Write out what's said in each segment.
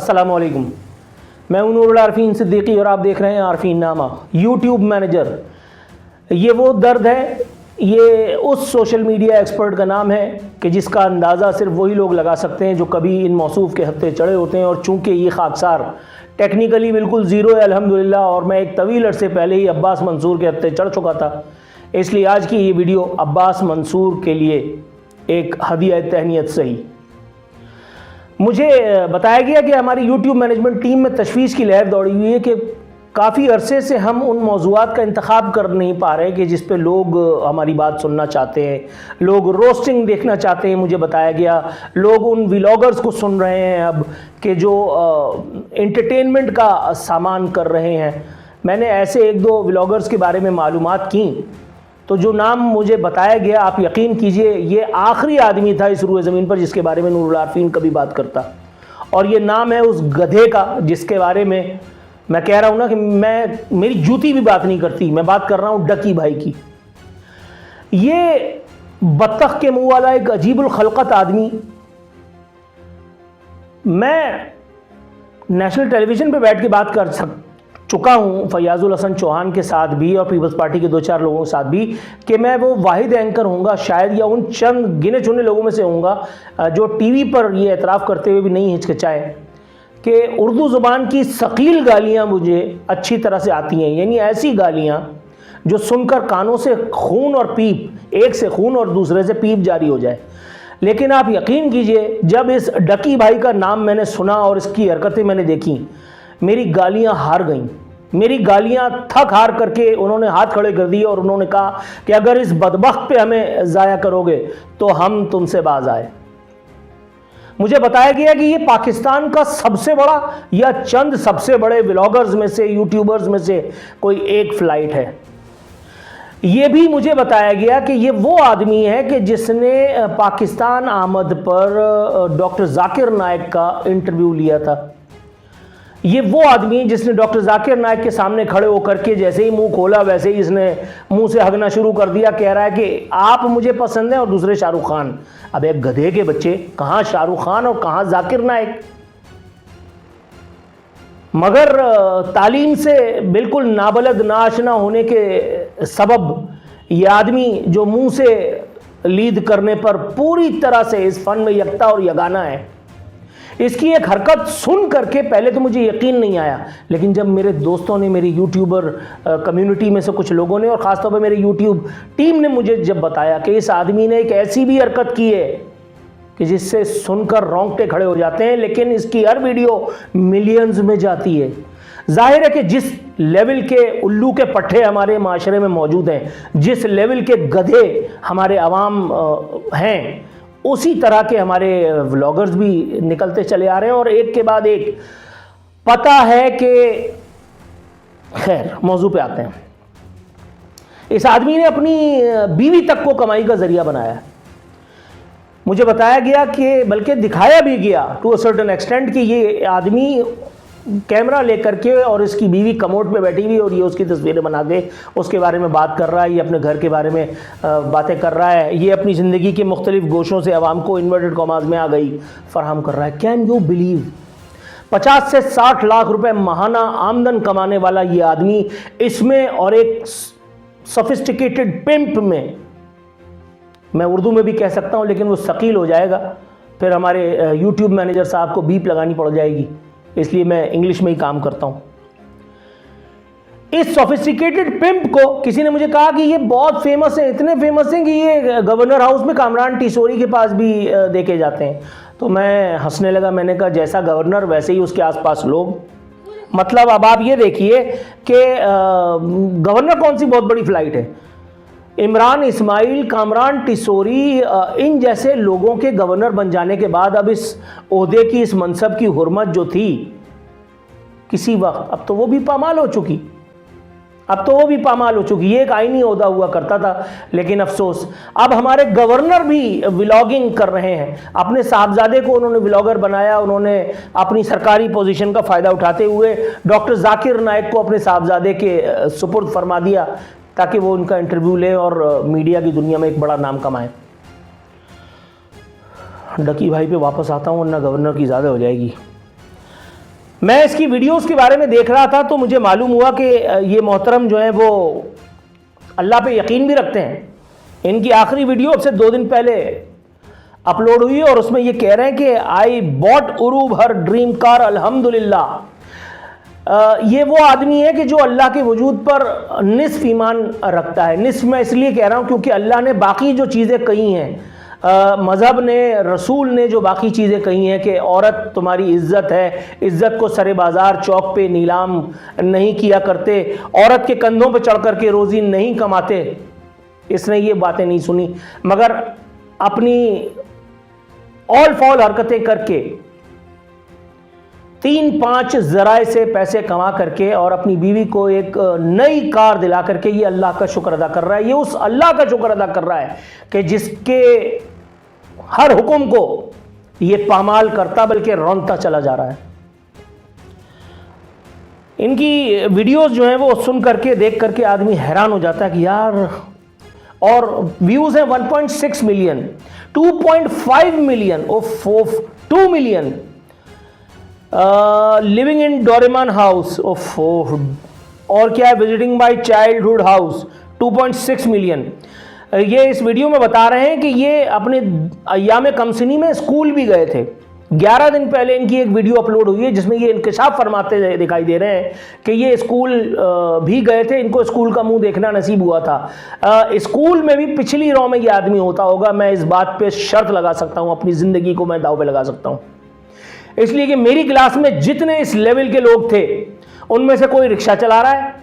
अस्सलाम वालेकुम। मैं हूं नूरुल आरफीन सिद्दीकी और आप देख रहे हैं आरफीन नामा। यूट्यूब मैनेजर, ये वो दर्द है, ये उस सोशल मीडिया एक्सपर्ट का नाम है कि जिसका अंदाज़ा सिर्फ वही लोग लगा सकते हैं जो कभी इन मौसूफ़ के हत्थे चढ़े होते हैं। और चूँकि ये खाकसार टेक्निकली बिल्कुल ज़ीरो है अल्हम्दुलिल्लाह, और मैं एक तवील अरसे पहले ही अब्बास मंसूर के हत्थे चढ़ चुका था, इसलिए आज की ये वीडियो अब्बास मंसूर के लिए एक हदिया तहनीत सही। मुझे बताया गया कि हमारी यूट्यूब मैनेजमेंट टीम में तशवीश की लहर दौड़ी हुई है कि काफ़ी अरसे से हम उन मौज़ूआत का इंतखाब कर नहीं पा रहे कि जिस पे लोग हमारी बात सुनना चाहते हैं, लोग रोस्टिंग देखना चाहते हैं। मुझे बताया गया लोग उन व्लॉगर्स को सुन रहे हैं अब कि जो एंटरटेनमेंट का सामान कर रहे हैं। मैंने ऐसे एक दो व्लॉगर्स के बारे में मालूमात की, तो जो नाम मुझे बताया गया, आप यकीन कीजिए ये आखिरी आदमी था इस रूए ज़मीन पर जिसके बारे में नूरुल आरफीन कभी बात करता। और ये नाम है उस गधे का जिसके बारे में मैं कह रहा हूँ ना कि मेरी जूती भी बात नहीं करती। मैं बात कर रहा हूँ डकी भाई की। ये बत्तख के मुंह वाला एक अजीबुल खलकत आदमी, मैं नेशनल टेलीविज़न पे बैठ के बात कर चुका हूँ फयाजुल हसन चौहान के साथ भी और पीपल्स पार्टी के दो चार लोगों के साथ भी कि मैं वो वाहिद एंकर होऊंगा शायद, या उन चंद गिने चुने लोगों में से होऊंगा जो टीवी पर ये एतराफ़ करते हुए भी नहीं हिचकिचाए कि उर्दू ज़ुबान की सकील गालियाँ मुझे अच्छी तरह से आती हैं। यानी ऐसी गालियाँ जो सुनकर कानों से खून और पीप, एक से खून और दूसरे से पीप जारी हो जाए। लेकिन आप यकीन कीजिए जब इस डकी भाई का नाम मैंने सुना और इसकी हरकतें मैंने देखी, मेरी गालियां हार गईं। मेरी गालियां थक हार करके उन्होंने हाथ खड़े कर दिए और उन्होंने कहा कि अगर इस बदबख्त पे हमें ज़ाया करोगे तो हम तुमसे बाज आए। मुझे बताया गया कि ये पाकिस्तान का सबसे बड़ा या चंद सबसे बड़े व्लॉगर्स में से, यूट्यूबर्स में से कोई एक फ्लाइट है। ये भी मुझे बताया गया कि ये वो आदमी है कि जिसने पाकिस्तान आमद पर डॉक्टर जाकिर नाइक का इंटरव्यू लिया था। ये वो आदमी जिसने डॉक्टर जाकिर नाइक के सामने खड़े होकर के जैसे ही मुंह खोला वैसे ही इसने मुंह से हगना शुरू कर दिया। कह रहा है कि आप मुझे पसंद हैं और दूसरे शाहरुख खान। अब एक गधे के बच्चे, कहाँ शाहरुख खान और कहाँ जाकिर नाइक। मगर तालीम से बिल्कुल नाबलद नाशना होने के सबब ये आदमी जो मुंह से लीड करने पर पूरी तरह से इस फन में यकता और यगाना है, इसकी एक हरकत सुन करके पहले तो मुझे यकीन नहीं आया। लेकिन जब मेरे दोस्तों ने, मेरी यूट्यूबर कम्युनिटी में से कुछ लोगों ने और ख़ासतौर पर मेरी यूट्यूब टीम ने मुझे जब बताया कि इस आदमी ने एक ऐसी भी हरकत की है कि जिससे सुनकर रोंगटे खड़े हो जाते हैं, लेकिन इसकी हर वीडियो मिलियंस में जाती है। जाहिर है कि जिस लेवल के उल्लू के पट्टे हमारे माशरे में मौजूद हैं, जिस लेवल के गधे हमारे अवाम हैं, उसी तरह के हमारे व्लॉगर्स भी निकलते चले आ रहे हैं और एक के बाद एक। पता है कि खैर मौजू पे आते हैं। इस आदमी ने अपनी बीवी तक को कमाई का जरिया बनाया। मुझे बताया गया कि बल्कि दिखाया भी गया टू अ सर्टेन एक्सटेंट कि ये आदमी कैमरा लेकर के और इसकी बीवी कमोड पे बैठी हुई और ये उसकी तस्वीरें बना के उसके बारे में बात कर रहा है, ये अपने घर के बारे में बातें कर रहा है, ये अपनी ज़िंदगी के मुख्तलिफ गोशों से आवाम को इन्वर्टेड कॉमास में आ गई फराहम कर रहा है। कैन यू बिलीव 50 से 60 लाख रुपए माहाना आमदन कमाने वाला ये आदमी इसमें और एक सोफिस्टिकेटेड पिम्प में, मैं उर्दू में भी कह सकता हूँ लेकिन वो सकील हो जाएगा, फिर हमारे यूट्यूब मैनेजर साहब को बीप लगानी पड़ जाएगी, इसलिए मैं इंग्लिश में ही काम करता हूं। इस सोफिस्टिकेटेड पिम्प को किसी ने मुझे कहा कि ये बहुत फेमस है, इतने फेमस हैं कि ये गवर्नर हाउस में कामरान टिसोरी के पास भी देखे जाते हैं। तो मैं हंसने लगा। मैंने कहा जैसा गवर्नर वैसे ही उसके आसपास लोग। मतलब अब आप ये देखिए कि गवर्नर कौन सी बहुत बड़ी फ्लाइट है, इमरान इस्माइल, कामरान टिसोरी, इन जैसे लोगों के गवर्नर बन जाने के बाद अब इस ओहदे की, इस मनसब की हुर्मत जो थी किसी वक्त, अब तो वो भी पामाल हो चुकी। ये एक आईनी ओहदा हुआ करता था, लेकिन अफसोस अब हमारे गवर्नर भी व्लॉगिंग कर रहे हैं। अपने साहबजादे को उन्होंने व्लॉगर बनाया। उन्होंने अपनी सरकारी पोजीशन का फ़ायदा उठाते हुए डॉक्टर जाकिर नाइक को अपने साहबजादे के सुपुर्द फरमा दिया ताकि वो उनका इंटरव्यू लें और मीडिया की दुनिया में एक बड़ा नाम कमाएं। डकी भाई पे वापस आता हूँ वरना गवर्नर की ज़्यादा हो जाएगी। मैं इसकी वीडियोस के बारे में देख रहा था तो मुझे मालूम हुआ कि ये मोहतरम जो है वो अल्लाह पे यकीन भी रखते हैं। इनकी आखिरी वीडियो अब से 2 दिन पहले अपलोड हुई और उसमें ये कह रहे हैं कि I bought Uroob her dream car अल्हम्दुलिल्लाह। ये वो आदमी है कि जो अल्लाह के वजूद पर निस्फ ईमान रखता है। निस्फ मैं इसलिए कह रहा हूँ क्योंकि अल्लाह ने बाकी जो चीज़ें कही हैं, मज़हब ने, रसूल ने जो बाकी चीज़ें कही हैं कि औरत तुम्हारी इज़्ज़त है, इज़्ज़त को सरे बाज़ार चौक पे नीलाम नहीं किया करते, औरत के कंधों पे चढ़ कर के रोज़ी नहीं कमाते, इसने ये बातें नहीं सुनी मगर अपनी ऑल फॉल हरकतें करके 3-5 ज़राए से पैसे कमा करके और अपनी बीवी को एक नई कार दिला करके ये अल्लाह का शुक्र अदा कर रहा है। ये उस अल्लाह का शुक्र अदा कर रहा है कि जिसके हर हुक्म को ये पामाल करता बल्कि रौनता चला जा रहा है। इनकी वीडियोस जो हैं वो सुन करके, देख करके आदमी हैरान हो जाता है कि यार, और व्यूज़ हैं 1.6 million, 2.5 million, 2 million, living in Doraemon house, और क्या है, visiting my childhood house, 2.6 million. ये इस वीडियो में बता रहे हैं कि ये अपने अय्याम कमसिनी में स्कूल भी गए थे। 11 दिन पहले इनकी एक वीडियो अपलोड हुई है जिसमें ये इंकशाफ फरमाते दिखाई दे रहे हैं कि ये स्कूल भी गए थे, इनको स्कूल का मुंह देखना नसीब हुआ था। स्कूल में भी पिछली रॉ में ये आदमी होता होगा, मैं इस बात पे शर्त लगा सकता हूँ, अपनी ज़िंदगी को मैं दाव पे लगा सकता हूँ। इसलिए कि मेरी क्लास में जितने इस लेवल के लोग थे उनमें से कोई रिक्शा चला रहा है,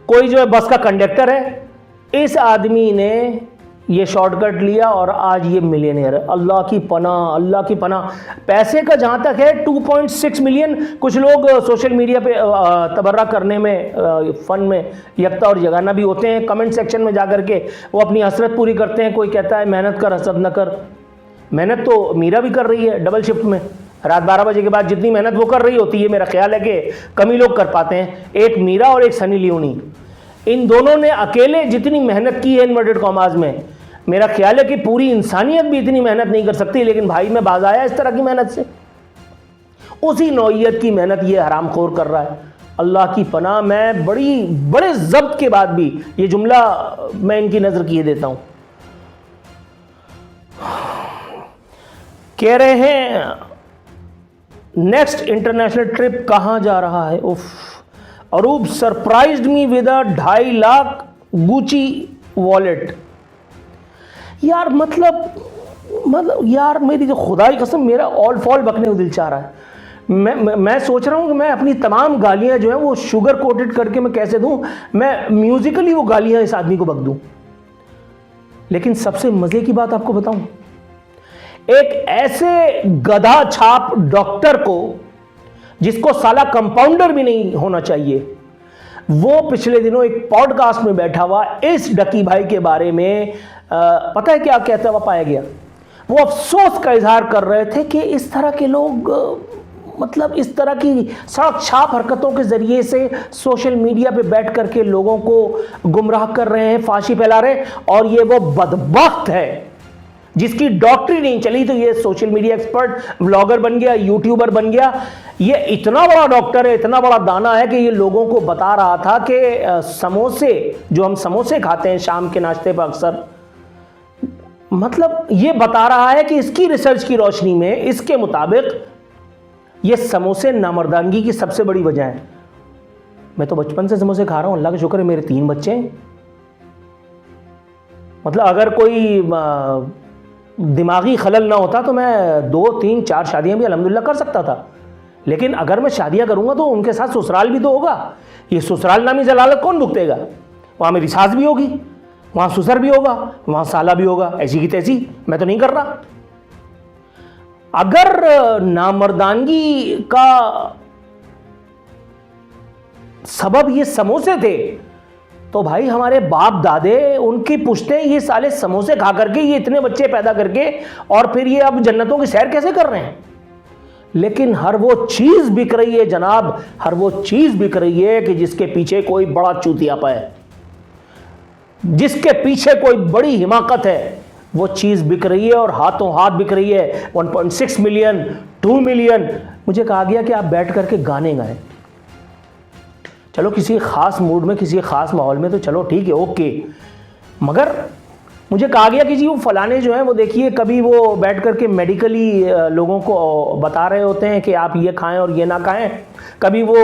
कोई जो है बस का कंडक्टर है। इस आदमी ने ये शॉर्टकट लिया और आज ये मिलियनेयर है। अल्लाह की पनाह, अल्लाह की पनाह। पैसे का जहाँ तक है 2.6 मिलियन, कुछ लोग सोशल मीडिया पे तबर्रा करने में, फ़न में यकता और जगाना भी होते हैं। कमेंट सेक्शन में जा कर के वो अपनी हसरत पूरी करते हैं। कोई कहता है मेहनत कर, हसद न कर। मेहनत तो मीरा भी कर रही है डबल शिफ्ट में, रात 12 बजे के बाद जितनी मेहनत वो कर रही होती है, मेरा ख्याल है कि कम ही लोग कर पाते हैं। एक मीरा और एक सनी लियोनी, इन दोनों ने अकेले जितनी मेहनत की है इन्वर्टेड कॉमास में, मेरा ख्याल है कि पूरी इंसानियत भी इतनी मेहनत नहीं कर सकती। लेकिन भाई मैं बाज आया इस तरह की मेहनत से, उसी नौइयत की मेहनत ये हरामखोर कर रहा है। अल्लाह की पनाह। मैं बड़े ज़ब्त के बाद भी ये जुमला मैं इनकी नज़र किए देता हूँ। कह रहे हैं नेक्स्ट इंटरनेशनल ट्रिप कहाँ जा रहा है। उफ, Aroob surprised me with a 2.5 lakh Gucci wallet. यार मतलब यार, मेरी जो खुदा की कसम, मेरा ऑल फॉल बकने को दिल चाह रहा है। मैं सोच रहा हूँ कि मैं अपनी तमाम गालियाँ जो हैं वो शुगर कोटेड करके मैं कैसे दूँ, मैं म्यूजिकली वो गालियाँ इस आदमी को बक दूँ। लेकिन सबसे मज़े की बात आपको बताऊँ, एक ऐसे गधा छाप डॉक्टर को जिसको साला कंपाउंडर भी नहीं होना चाहिए, वो पिछले दिनों एक पॉडकास्ट में बैठा हुआ इस डकी भाई के बारे में पता है क्या कहता हुआ पाया गया। वो अफसोस का इजहार कर रहे थे कि इस तरह के लोग मतलब इस तरह की सड़क छाप हरकतों के ज़रिए से सोशल मीडिया पे बैठ करके लोगों को गुमराह कर रहे हैं, फांसी फैला रहे हैं। और ये वो बदबख्त है जिसकी डॉक्टरी नहीं चली तो ये सोशल मीडिया एक्सपर्ट, व्लॉगर बन गया, यूट्यूबर बन गया। ये इतना बड़ा डॉक्टर है, इतना बड़ा दाना है कि ये लोगों को बता रहा था कि समोसे, जो हम समोसे खाते हैं शाम के नाश्ते पर अक्सर, मतलब ये बता रहा है कि इसकी रिसर्च की रोशनी में इसके मुताबिक ये समोसे नामर्दानगी की सबसे बड़ी वजह है। मैं तो बचपन से समोसे खा रहा हूं, अल्लाह का शुक्र है मेरे 3 बच्चे हैं। मतलब अगर कोई दिमागी खलल ना होता तो मैं 2, 3, 4 शादियां भी अल्हम्दुलिल्लाह कर सकता था। लेकिन अगर मैं शादियां करूंगा तो उनके साथ ससुराल भी तो होगा। ये ससुराल नामी जलालत कौन भुगतेगा? वहां मेरी सास भी होगी, वहां ससुर भी होगा, वहां साला भी होगा, ऐसी की तैसी। मैं तो नहीं कर रहा। अगर नामर्दानगी का सबब ये समोसे थे तो भाई हमारे बाप दादे, उनकी पुश्ते ये साले समोसे खा करके ये इतने बच्चे पैदा करके और फिर ये अब जन्नतों की सैर कैसे कर रहे हैं। लेकिन हर वो चीज बिक रही है जनाब, हर वो चीज बिक रही है कि जिसके पीछे कोई बड़ा चूतियापा है, जिसके पीछे कोई बड़ी हिमाकत है, वो चीज बिक रही है और हाथों हाथ बिक रही है। 1.6 मिलियन, 2 मिलियन, मुझे कहा गया कि आप बैठ करके गाने गाएं। चलो किसी ख़ास मूड में, किसी ख़ास माहौल में तो चलो ठीक है, ओके, मगर मुझे कहा गया कि जी वो फलाने जो हैं वो देखिए कभी वो बैठ करके मेडिकली लोगों को बता रहे होते हैं कि आप ये खाएं और ये ना खाएं, कभी वो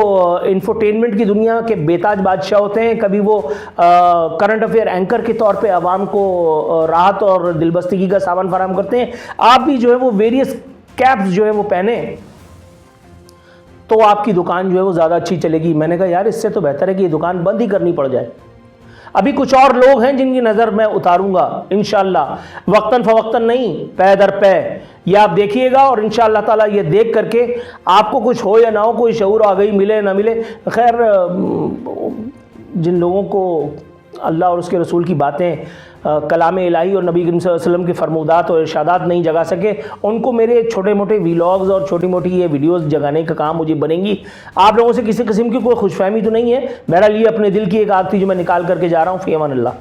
इंफोटेनमेंट की दुनिया के बेताज बादशाह होते हैं, कभी वो करंट अफेयर एंकर के तौर पे आवाम को राहत और दिलबस्तिगी का सामान फराहम करते हैं। आप भी जो है वो वेरियस कैप्स जो है वो पहने तो आपकी दुकान जो है वो ज़्यादा अच्छी चलेगी। मैंने कहा यार इससे तो बेहतर है कि ये दुकान बंद ही करनी पड़ जाए। अभी कुछ और लोग हैं जिनकी नज़र मैं उतारूंगा इंशाअल्लाह, वक्तन फवक्तन नहीं, पै दर पै, ये आप देखिएगा और इंशाअल्लाह ताला ये देख करके आपको कुछ हो या ना हो, कोई शऊर आ गई, मिले ना मिले, खैर जिन लोगों को अल्लाह और उसके रसूल की बातें, कलाम इलाही और नबी करीम सल्लल्लाहु अलैहि वसल्लम के फरमुदात और इरशादात नहीं जगा सके, उनको मेरे छोटे मोटे वीलॉग्स और छोटी मोटी ये वीडियोस जगाने का काम मुझे बनेंगी। आप लोगों से किसी किस्म की कोई खुशफहमी तो नहीं है, बहरहाल ये अपने दिल की एक आग थी जो मैं निकाल करके जा रहा हूँ। फ़ी अमान अल्लाह।